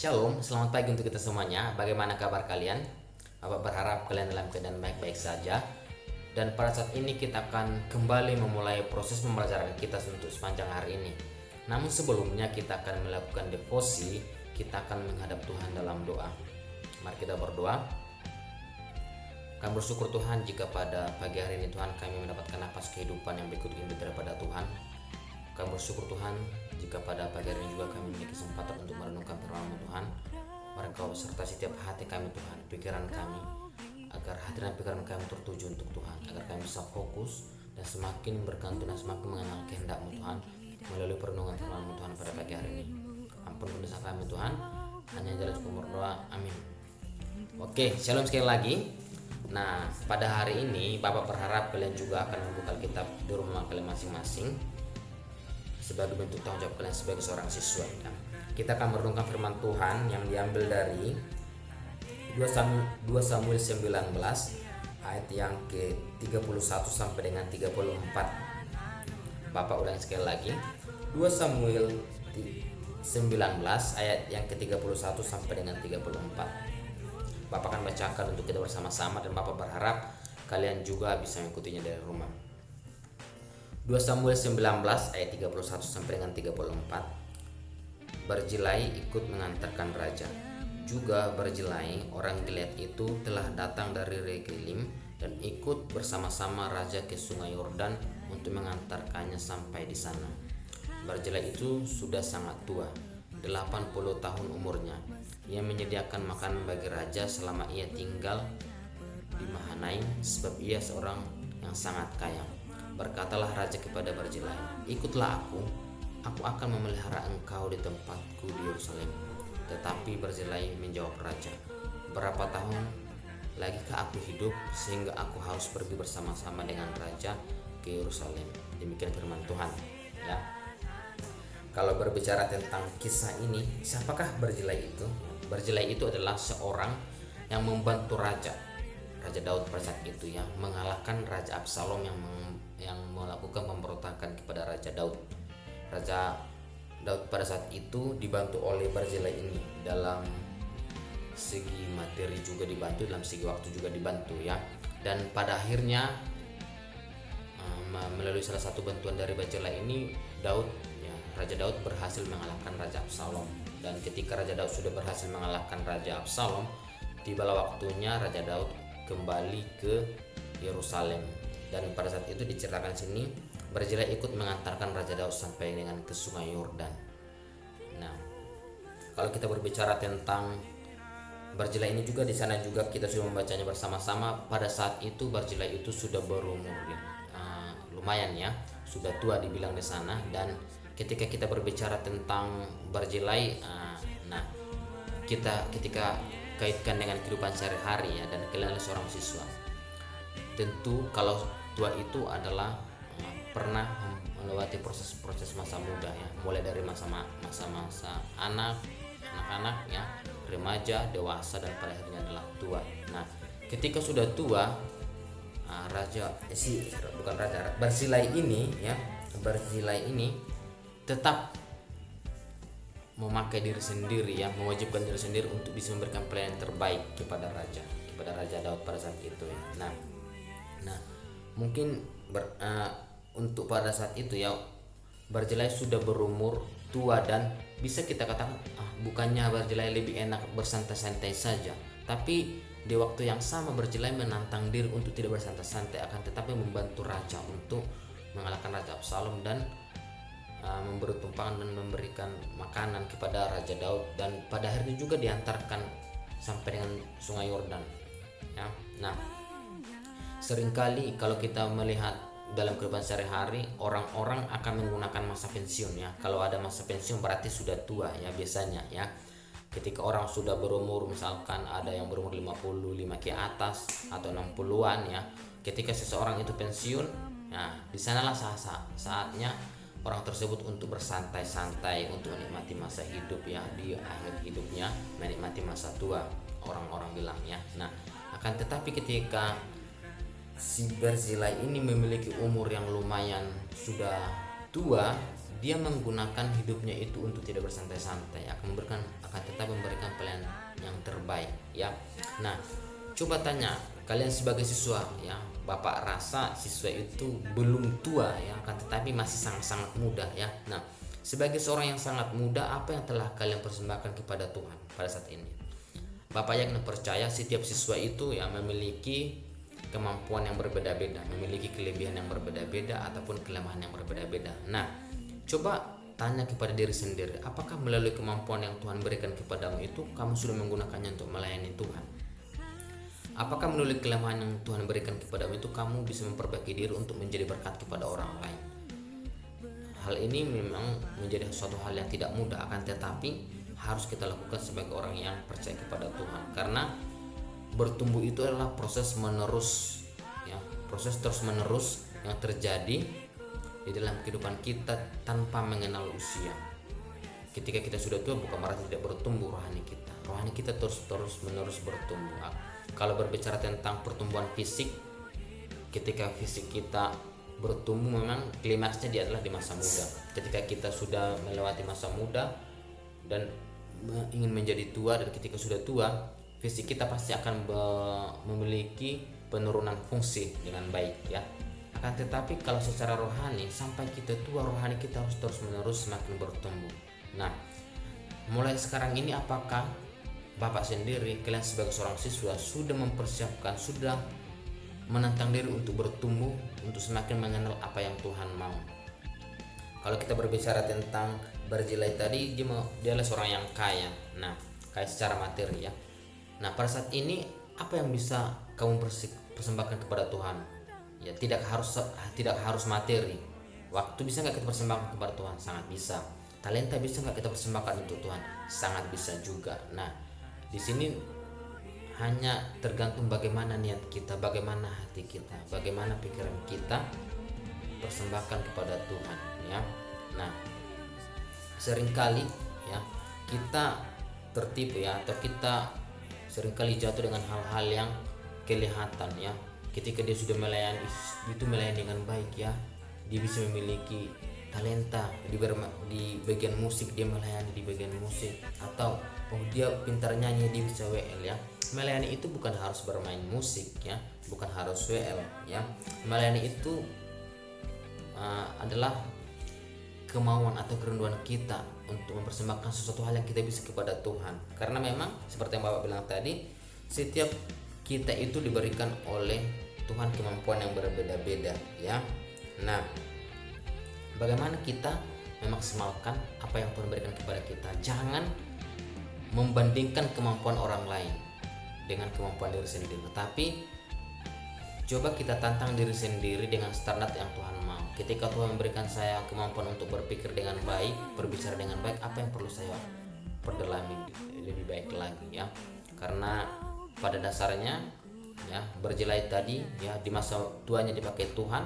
Shalom, selamat pagi untuk kita semuanya. Bagaimana kabar kalian? Bapak berharap kalian dalam keadaan baik-baik saja. Dan pada saat ini kita akan kembali memulai proses pembelajaran kita untuk sepanjang hari ini. Namun sebelumnya kita akan melakukan devosi, kita akan menghadap Tuhan dalam doa. Mari kita berdoa. Kami bersyukur Tuhan jika pada pagi hari ini Tuhan kami mendapatkan nafas kehidupan yang berikut ini daripada Tuhan. Kami bersyukur Tuhan jika pada pagi hari ini juga kami memiliki kesempatan untuk merenungkan firman-Mu Tuhan. Mari Engkau beserta setiap hati kami Tuhan, pikiran kami, agar hati dan pikiran kami tertuju untuk Tuhan, agar kami bisa fokus dan semakin bergantung dan semakin mengenal kehendak-Mu Tuhan melalui perenungan firman-Mu Tuhan pada pagi hari ini. Ampun dosa kami Tuhan, hanya jalan cukup berdoa, amin. Oke, shalom sekali lagi. Nah, pada hari ini Bapak berharap kalian juga akan membuka Alkitab di rumah kalian masing-masing sebagai bentuk tanggung jawab kalian sebagai seorang siswa. Kita akan merenungkan firman Tuhan yang diambil dari 2 Samuel 19 ayat yang ke-31 sampai dengan 34. Bapak ulangi sekali lagi. 2 Samuel 19 ayat yang ke-31 sampai dengan 34. Bapak akan bacakan untuk kita bersama-sama dan Bapak berharap kalian juga bisa mengikutinya dari rumah. 2 Samuel 19 ayat 31 sampai dengan 34. Barzilai ikut mengantarkan raja. Juga Barzilai orang Gilead itu telah datang dari Regelim dan ikut bersama-sama raja ke sungai Yordan untuk mengantarkannya sampai di sana. Barzilai itu sudah sangat tua, 80 tahun umurnya. Ia menyediakan makanan bagi raja selama ia tinggal di Mahanaim sebab ia seorang yang sangat kaya. Berkatalah raja kepada Barzilai, ikutlah aku akan memelihara engkau di tempatku di Yerusalem. Tetapi Barzilai menjawab raja, berapa tahun lagikah aku hidup sehingga aku harus pergi bersama-sama dengan raja ke Yerusalem? Demikian firman Tuhan. Ya. Kalau berbicara tentang kisah ini, siapakah Barzilai itu? Barzilai itu adalah seorang yang membantu Raja Daud pada saat itu, ya, mengalahkan Raja Absalom yang melakukan pemberontakan kepada Raja Daud. Raja Daud pada saat itu dibantu oleh Barzilai ini, dalam segi materi juga dibantu, dalam segi waktu juga dibantu, ya. Dan pada akhirnya melalui salah satu bantuan dari Barzilai ini, Raja Daud berhasil mengalahkan Raja Absalom. Dan ketika Raja Daud sudah berhasil mengalahkan Raja Absalom, tibalah waktunya Raja Daud kembali ke Yerusalem. Dan pada saat itu diceritakan sini, Barzilai ikut mengantarkan Raja Daud sampai dengan ke sungai Yordan. Nah, kalau kita berbicara tentang Barzilai ini juga, di sana juga kita sudah membacanya bersama-sama. Pada saat itu Barzilai itu sudah berumur lumayan, ya, sudah tua dibilang di sana. Dan ketika kita berbicara tentang Barzilai, kita ketika kaitkan dengan kehidupan sehari-hari, ya, dan kalian adalah seorang siswa, tentu kalau tua itu adalah pernah melewati proses-proses masa muda, ya, mulai dari masa-masa anak-anak, ya, remaja, dewasa, dan pada akhirnya adalah tua. Nah, ketika sudah tua, Barzilai ini tetap memakai diri sendiri, ya, mewajibkan diri sendiri untuk bisa memberikan pelayanan terbaik kepada Raja Daud pada saat itu, ya. Nah, mungkin untuk pada saat itu, ya, Barzilai sudah berumur tua dan bisa kita katakan bukannya Barzilai lebih enak bersantai-santai saja, tapi di waktu yang sama Barzilai menantang diri untuk tidak bersantai-santai, akan tetapi membantu raja untuk mengalahkan Raja Absalom dan memberi tumpangan dan memberikan makanan kepada Raja Daud, dan pada akhirnya juga diantarkan sampai dengan sungai Yordan, ya. Nah, seringkali kalau kita melihat dalam kehidupan sehari-hari, orang-orang akan menggunakan masa pensiun, ya. Kalau ada masa pensiun berarti sudah tua, ya, biasanya, ya. Ketika orang sudah berumur, misalkan ada yang berumur 55 ke atas atau 60-an, ya. Ketika seseorang itu pensiun, nah, di sanalah saatnya orang tersebut untuk bersantai-santai, untuk menikmati masa hidup, ya, di akhir hidupnya, menikmati masa tua, orang-orang bilang, ya. Nah, akan tetapi ketika si Barzilai ini memiliki umur yang lumayan sudah tua, dia menggunakan hidupnya itu untuk tidak bersantai-santai, akan tetap memberikan pelayanan yang terbaik ya. Nah, coba tanya kalian sebagai siswa ya, Bapak rasa siswa itu belum tua ya, akan tetapi masih sangat-sangat muda ya. Nah, sebagai seorang yang sangat muda, apa yang telah kalian persembahkan kepada Tuhan pada saat ini? Bapak yakin percaya setiap siswa itu ya memiliki kemampuan yang berbeda-beda, memiliki kelebihan yang berbeda-beda ataupun kelemahan yang berbeda-beda. Nah, coba tanya kepada diri sendiri, apakah melalui kemampuan yang Tuhan berikan kepadamu itu kamu sudah menggunakannya untuk melayani Tuhan? Apakah melalui kelemahan yang Tuhan berikan kepadamu itu kamu bisa memperbaiki diri untuk menjadi berkat kepada orang lain? Hal ini memang menjadi suatu hal yang tidak mudah, akan tetapi harus kita lakukan sebagai orang yang percaya kepada Tuhan, karena bertumbuh itu adalah proses menerus ya, proses terus menerus yang terjadi di dalam kehidupan kita tanpa mengenal usia. Ketika kita sudah tua, bukan berarti tidak bertumbuh rohani kita terus menerus bertumbuh. Kalau berbicara tentang pertumbuhan fisik, ketika fisik kita bertumbuh, memang klimaksnya dia adalah di masa muda. Ketika kita sudah melewati masa muda dan ingin menjadi tua, dan ketika sudah tua, fisik kita pasti akan memiliki penurunan fungsi dengan baik ya. Akan tetapi kalau secara rohani, sampai kita tua, rohani kita harus terus menerus semakin bertumbuh. Nah, mulai sekarang ini apakah Bapak sendiri, kalian sebagai seorang siswa sudah mempersiapkan, sudah menantang diri untuk bertumbuh, untuk semakin mengenal apa yang Tuhan mau? Kalau kita berbicara tentang Barzilai tadi, dia adalah seorang yang kaya. Nah, kaya secara materi ya. Nah, pada saat ini apa yang bisa kamu persembahkan kepada Tuhan? Ya, tidak harus materi. Waktu bisa nggak kita persembahkan kepada Tuhan? Sangat bisa. Talenta bisa nggak kita persembahkan untuk Tuhan? Sangat bisa juga. Nah, di sini hanya tergantung bagaimana niat kita, bagaimana hati kita, bagaimana pikiran kita persembahkan kepada Tuhan ya. Nah, seringkali ya kita tertipu ya, atau kita seringkali jatuh dengan hal-hal yang kelihatan ya. Ketika dia sudah melayani dengan baik ya, dia bisa memiliki talenta di bagian musik, dia melayani di bagian musik, atau dia pintar nyanyi, dia bisa WL ya. Melayani itu bukan harus bermain musik ya, bukan harus WL ya. Melayani itu adalah kemauan atau kerinduan kita untuk mempersembahkan sesuatu hal yang kita bisa kepada Tuhan. Karena memang seperti yang Bapak bilang tadi, setiap kita itu diberikan oleh Tuhan kemampuan yang berbeda-beda ya. Nah, bagaimana kita memaksimalkan apa yang Tuhan berikan kepada kita? Jangan membandingkan kemampuan orang lain dengan kemampuan diri sendiri, tapi coba kita tantang diri sendiri dengan standar yang Tuhan mau. Ketika Tuhan memberikan saya kemampuan untuk berpikir dengan baik, berbicara dengan baik, apa yang perlu saya perdalami lebih baik lagi ya. Karena pada dasarnya ya, Barzilai tadi ya, di masa tuanya dipakai Tuhan,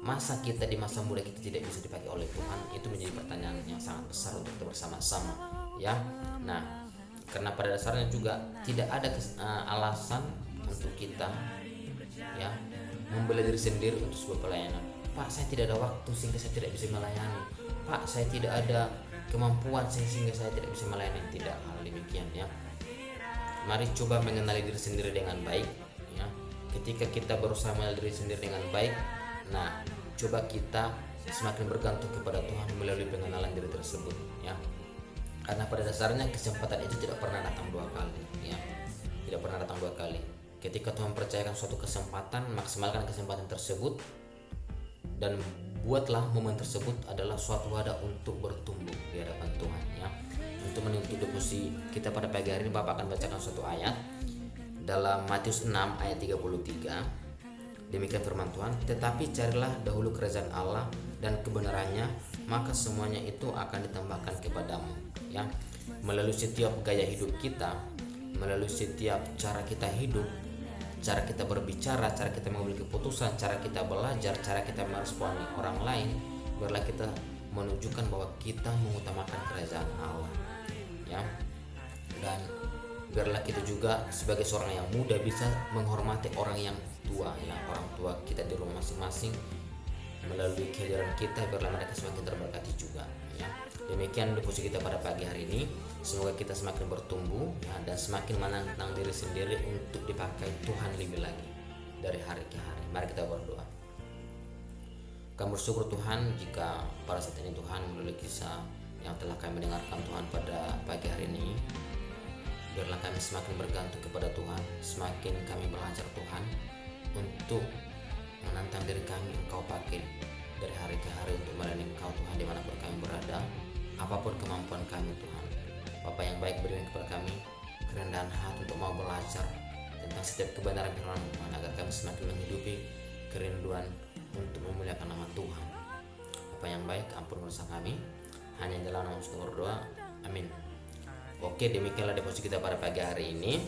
masa kita di masa muda kita tidak bisa dipakai oleh Tuhan, itu menjadi pertanyaan yang sangat besar untuk kita bersama-sama ya. Nah, karena pada dasarnya juga tidak ada alasan untuk kita ya membela diri sendiri untuk sebuah pelayanan. Pak, saya tidak ada waktu sehingga saya tidak bisa melayani. Pak, saya tidak ada kemampuan sehingga saya tidak bisa melayani. Tidak hal demikian ya. Mari coba mengenali diri sendiri dengan baik ya. Ketika kita berusaha mengenali diri sendiri dengan baik, nah coba kita semakin bergantung kepada Tuhan melalui pengenalan diri tersebut ya. Karena pada dasarnya kesempatan itu tidak pernah datang dua kali ya. Tidak pernah datang dua kali. Ketika Tuhan percayakan suatu kesempatan, maksimalkan kesempatan tersebut dan buatlah momen tersebut adalah suatu wadah untuk bertumbuh di hadapan Tuhan ya. Untuk menuntut diskusi kita pada pagi hari ini, Bapak akan bacakan suatu ayat dalam Matius 6 ayat 33. Demikian firman Tuhan, tetapi carilah dahulu kerajaan Allah dan kebenarannya, maka semuanya itu akan ditambahkan kepadamu ya. Melalui setiap gaya hidup kita, melalui setiap cara kita hidup, cara kita berbicara, cara kita mengambil keputusan, cara kita belajar, cara kita meresponi orang lain, biarlah kita menunjukkan bahwa kita mengutamakan kerajaan Allah ya. Dan biarlah kita juga sebagai seorang yang muda bisa menghormati orang yang tua ya, orang tua kita di rumah masing-masing, melalui kehadiran kita, biarlah mereka semakin terberkati juga ya. Demikian devosi kita pada pagi hari ini. Semoga kita semakin bertumbuh ya, dan semakin menantang diri sendiri untuk dipakai Tuhan lebih lagi dari hari ke hari. Mari kita berdoa. Kami bersyukur Tuhan jika pada saat ini Tuhan melalui kisah yang telah kami dengarkan Tuhan pada pagi hari ini, biarlah kami semakin bergantung kepada Tuhan, semakin kami belajar Tuhan untuk menantang diri kami Engkau pakai dari hari ke hari untuk melayani Engkau Tuhan dimanapun kami berada, apapun kemampuan kami Tuhan. Bapa yang baik, berikan kepada kami kerendahan hati untuk mau belajar tentang setiap kebenaran firman Tuhan, agar kami semakin menghidupi kerinduan untuk memuliakan nama Tuhan. Bapa yang baik, ampun dosa kami, hanya dalam nama Yesus berdoa, amin. Oke, demikianlah devosi kita pada pagi hari ini.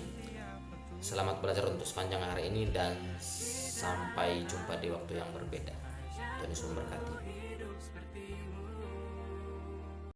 Selamat belajar untuk sepanjang hari ini dan sampai jumpa di waktu yang berbeda. Tuhan Yesus memberkati.